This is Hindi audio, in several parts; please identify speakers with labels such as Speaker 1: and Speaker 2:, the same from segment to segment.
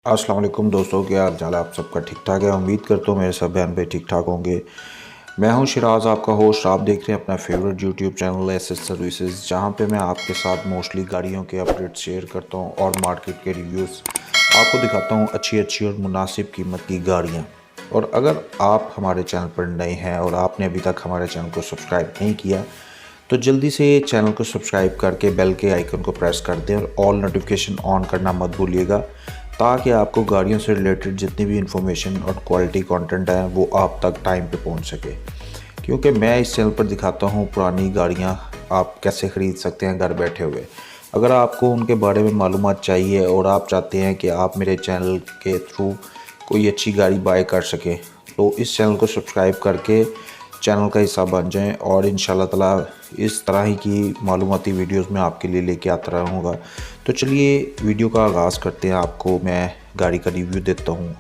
Speaker 1: अस्सलाम वालेकुम दोस्तों, क्या हाल चाल है? आप सबका ठीक ठाक है? उम्मीद करता हूँ मेरे सब बहन भाई ठीक ठाक होंगे। मैं हूँ शिराज, आपका होस्ट। आप देख रहे हैं अपना favourite YouTube channel S S services, जहाँ पे मैं आपके साथ मोस्टली गाड़ियों के अपडेट्स शेयर करता हूँ और मार्केट के रिव्यूज़ आपको दिखाता हूँ, अच्छी अच्छी और मुनासिब कीमत की गाड़ियाँ। और अगर आप हमारे चैनल पर नए हैं और आपने अभी तक हमारे चैनल को सब्सक्राइब नहीं किया, तो जल्दी से चैनल को सब्सक्राइब करके बेल के आइकन को प्रेस कर दें और ऑल नोटिफिकेशन ऑन करना मत भूलिएगा, ताकि आपको गाड़ियों से रिलेटेड जितनी भी इंफॉर्मेशन और क्वालिटी कंटेंट है वो आप तक टाइम पे पहुंच सके। क्योंकि मैं इस चैनल पर दिखाता हूं पुरानी गाड़ियां आप कैसे ख़रीद सकते हैं घर बैठे हुए। अगर आपको उनके बारे में मालूमात चाहिए और आप चाहते हैं कि आप मेरे चैनल के थ्रू कोई अच्छी गाड़ी बाय कर सकें, तो इस चैनल को सब्सक्राइब करके चैनल का हिस्सा बन जाएं और इंशाल्लाह ताला इस तरह ही की मालूमाती वीडियोस मैं आपके लिए लेके आता रहूँगा। तो चलिए वीडियो का आगाज़ करते हैं। आपको मैं गाड़ी का रिव्यू देता हूँ।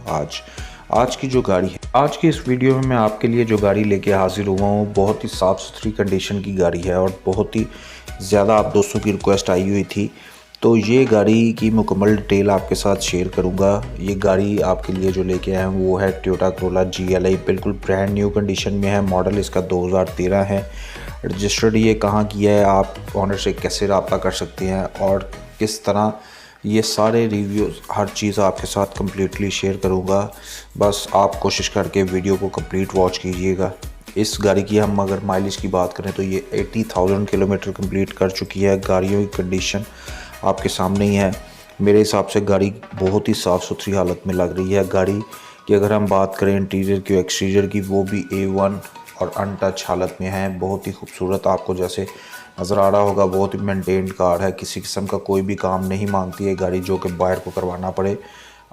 Speaker 1: आज की जो गाड़ी है, आज की इस वीडियो में मैं आपके लिए जो गाड़ी लेके हाजिर हुआ हूँ, बहुत ही साफ़ सुथरी कंडीशन की गाड़ी है और बहुत ही ज़्यादा आप दोस्तों की रिक्वेस्ट आई हुई थी, तो ये गाड़ी की मुकम्मल डिटेल आपके साथ शेयर करूंगा। ये गाड़ी आपके लिए जो लेके आया हूँ वो है टोयोटा कोरोला GLI, बिल्कुल ब्रांड न्यू कंडीशन में है। मॉडल इसका 2013 है। रजिस्टर्ड ये कहाँ किया है, आप ऑनर से कैसे रब्ता कर सकते हैं और किस तरह, ये सारे रिव्यूज़ हर चीज़ आपके साथ कम्प्लीटली शेयर करूँगा। बस आप कोशिश करके वीडियो को कम्प्लीट वॉच कीजिएगा। इस गाड़ी की हम अगर माइलेज की बात करें तो ये 80,000 किलोमीटर कंप्लीट कर चुकी है। गाड़ियों की कंडीशन आपके सामने ही है। मेरे हिसाब से गाड़ी बहुत ही साफ़ सुथरी हालत में लग रही है। गाड़ी की अगर हम बात करें इंटीरियर की, एक्सटीरियर की, वो भी A1 और अनटच हालत में है। बहुत ही खूबसूरत आपको जैसे नज़र आ रहा होगा। बहुत ही मेंटेन्ड कार है, किसी किस्म का कोई भी काम नहीं मांगती है गाड़ी जो कि बाहर को करवाना पड़े।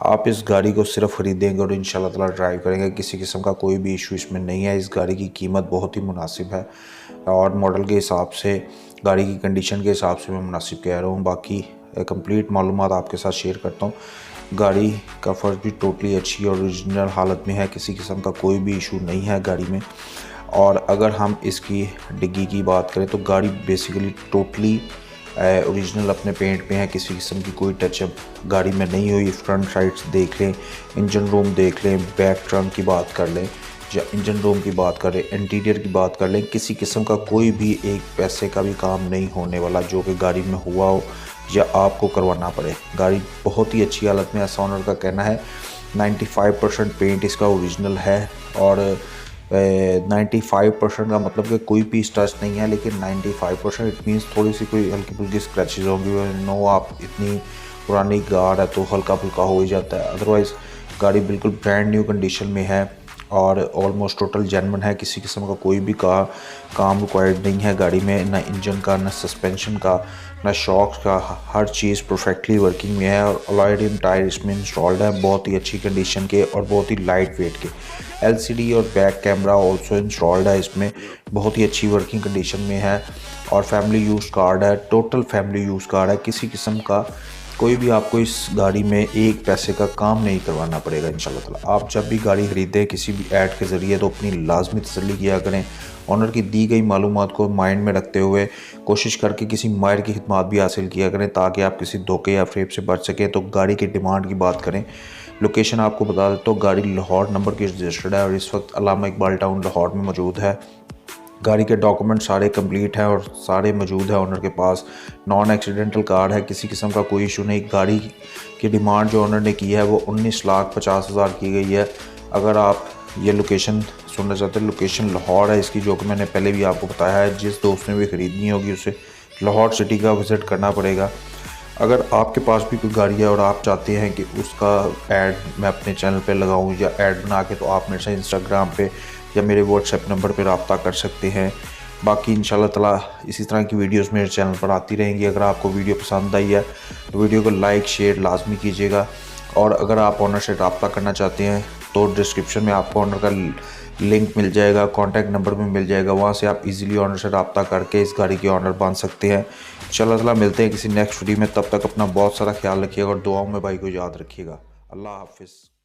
Speaker 1: आप इस गाड़ी को सिर्फ ख़रीदेंगे और इंशाल्लाह ताला ड्राइव करेंगे, किसी किस्म का कोई भी इशू इसमें नहीं है। इस गाड़ी की कीमत बहुत ही मुनासिब है और मॉडल के हिसाब से, गाड़ी की कंडीशन के हिसाब से मैं मुनासिब कह रहा हूँ। बाकी कंप्लीट मालूमात आपके साथ शेयर करता हूँ। गाड़ी का फर्श भी टोटली अच्छी और ओरिजिनल हालत में है, किसी किस्म का कोई भी इशू नहीं है गाड़ी में। और अगर हम इसकी डिग्गी की बात करें तो गाड़ी बेसिकली टोटली ओरिजिनल अपने पेंट पे है, किसी किस्म की कोई टचअप गाड़ी में नहीं हुई। फ्रंट साइड्स देख लें, इंजन रूम देख लें, बैक ट्रंक की बात कर लें या इंजन रूम की बात करें, इंटीरियर की बात कर लें, किसी किस्म का कोई भी एक पैसे का भी काम नहीं होने वाला जो कि गाड़ी में हुआ हो या आपको करवाना पड़े। गाड़ी बहुत ही अच्छी हालत में, ऐसा ओनर का कहना है। 95% पेंट इसका ओरिजिनल है और 95% का मतलब कि कोई पीस टच नहीं है, लेकिन 95% इट मीन्स थोड़ी सी कोई हल्की फुल्की स्क्रैचेज होंगी। नो, आप इतनी पुरानी कार है तो हल्का फुल्का हो ही जाता है। अदरवाइज़ गाड़ी बिल्कुल ब्रांड न्यू कंडीशन में है और ऑलमोस्ट टोटल जेन्युइन है। किसी किस्म का कोई भी काम रिक्वायर्ड नहीं है गाड़ी में, ना इंजन का, ना सस्पेंशन का, ना शॉक्स का। हर चीज़ परफेक्टली वर्किंग में है और अलॉय रिम टायर इसमें इंस्टॉल्ड है, बहुत ही अच्छी कंडीशन के और बहुत ही लाइट वेट के। LCD और बैक कैमरा ऑल्सो इंस्टॉल्ड है इसमें, बहुत ही अच्छी वर्किंग कंडीशन में है और फैमिली यूज़ कार है, टोटल फैमिली यूज़ कार है। किसी किस्म का कोई भी आपको इस गाड़ी में एक पैसे का काम नहीं करवाना पड़ेगा इंशाल्लाह ताला। आप जब भी गाड़ी ख़रीदें किसी भी ऐड के ज़रिए तो अपनी लाजमी तसल्ली किया करें। ऑनर की दी गई मालूमात को माइंड में रखते हुए कोशिश करके किसी माहिर की खिदमत भी हासिल किया करें, ताकि आप किसी धोखे या फ्रेब से बच सकें। तो गाड़ी की डिमांड की बात करें, लोकेशन आपको बता देता हूँ। गाड़ी लाहौर नंबर की रजिस्टर्ड है और इस वक्त अल्लामा इकबाल टाउन लाहौर में मौजूद है। गाड़ी के डॉक्यूमेंट सारे कंप्लीट हैं और सारे मौजूद है ऑनर के पास। नॉन एक्सीडेंटल कार है, किसी किस्म का कोई इशू नहीं। गाड़ी की डिमांड जो ऑनर ने की है वो 19,50,000 की गई है। अगर आप ये लोकेशन सुनना चाहते हैं, लोकेशन लाहौर है इसकी, जो कि मैंने पहले भी आपको बताया है। जिस दोस्त ने भी ख़रीदनी होगी उसे लाहौर सिटी का विज़िट करना पड़ेगा। अगर आपके पास भी कोई गाड़ी है और आप चाहते हैं कि उसका ऐड मैं अपने चैनल पे लगाऊं या ऐड बना के, तो आप मेरे से इंस्टाग्राम पे या मेरे व्हाट्सएप नंबर पे रब्ता कर सकते हैं। बाकी इंशाल्लाह ताला इसी तरह की वीडियोस मेरे चैनल पर आती रहेंगी। अगर आपको वीडियो पसंद आई है तो वीडियो को लाइक शेयर लाजमी कीजिएगा और अगर आप ऑनर से रब्ता करना चाहते हैं तो डिस्क्रिप्शन में आपको ऑनर का लिंक मिल जाएगा, कॉन्टैक्ट नंबर भी मिल जाएगा। वहाँ से आप इजीली ऑनर से रब्ता करके इस गाड़ी के ऑनर बन सकते हैं। इंशाल्लाह ताला मिलते हैं किसी नेक्स्ट वीडियो में। तब तक अपना बहुत सारा ख्याल रखिएगा और दुआओं में भाई को याद रखिएगा। अल्लाह हाफिज़।